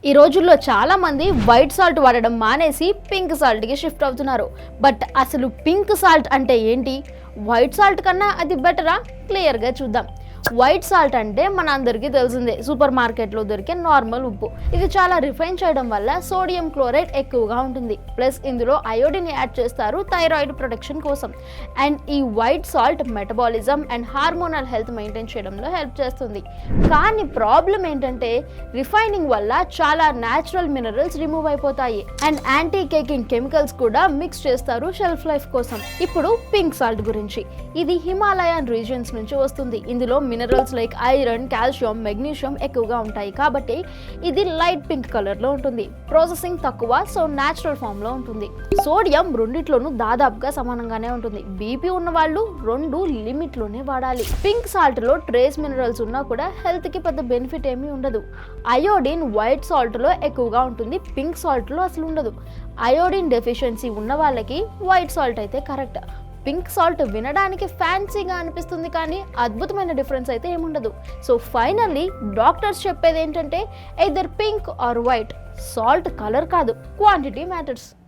ఈ రోజుల్లో చాలా మంది వైట్ సాల్ట్ వాడడం మానేసి పింక్ సాల్ట్కి షిఫ్ట్ అవుతున్నారు. బట్ అసలు పింక్ సాల్ట్ అంటే ఏంటి? వైట్ సాల్ట్ కన్నా అది బెటరా? క్లియర్గా చూద్దాం. వైట్ సాల్ట్ అంటే మన అందరికీ తెలిసిందే, సూపర్ మార్కెట్లో దొరికే నార్మల్ ఉప్పు. ఇది చాలా రిఫైన్ చేయడం వల్ల సోడియం క్లోరైడ్ ఎక్కువగా ఉంటుంది. ప్లస్ ఇందులో అయోడిన్ యాడ్ చేస్తారు థైరాయిడ్ ప్రొటెక్షన్ కోసం. అండ్ ఈ white salt metabolism and hormonal health maintain చేయడంలో హెల్ప్ చేస్తుంది. కానీ ప్రాబ్లం ఏంటంటే రిఫైనింగ్ వల్ల చాలా న్యాచురల్ మినరల్స్ రిమూవ్ అయిపోతాయి అండ్ యాంటీ కేకింగ్ కెమికల్స్ కూడా మిక్స్ చేస్తారు షెల్ఫ్ లైఫ్ కోసం. ఇప్పుడు పింక్ సాల్ట్ గురించి. ఇది హిమాలయన్ రీజియన్స్ నుంచి వస్తుంది. ఇందులో minerals like iron, calcium, magnesium ఎక్కువగా ఉంటాయి కాబట్టి ఇది లైట్ పింక్ కలర్ లో ఉంటుంది. ప్రాసెసింగ్ తక్కువ, సో న్యాచురల్ ఫామ్ లో ఉంటుంది. సోడియం రెండిట్లోనూ దాదాపుగా సమానంగానే ఉంటుంది. బీపీ ఉన్న వాళ్ళు 2 లిమిట్ లోనే వాడాలి. పింక్ సాల్ట్ లో ట్రేస్ మినరల్స్ ఉన్నా కూడా హెల్త్ కి పెద్ద బెనిఫిట్ ఏమీ ఉండదు. అయోడిన్ వైట్ సాల్ట్ లో ఎక్కువగా ఉంటుంది, పింక్ సాల్ట్ లో అసలు ఉండదు. అయోడిన్ డెఫిషియన్సీ ఉన్న వాళ్ళకి వైట్ సాల్ట్ అయితే కరెక్ట్. పింక్ సాల్ట్ వినడానికి ఫ్యాన్సీగా అనిపిస్తుంది కానీ అద్భుతమైన డిఫరెన్స్ అయితే ఏముండదు. సో ఫైనల్లీ డాక్టర్స్ చెప్పేది ఏంటంటే either pink are white. Salt colour కాదు, క్వాంటిటీ మ్యాటర్స్.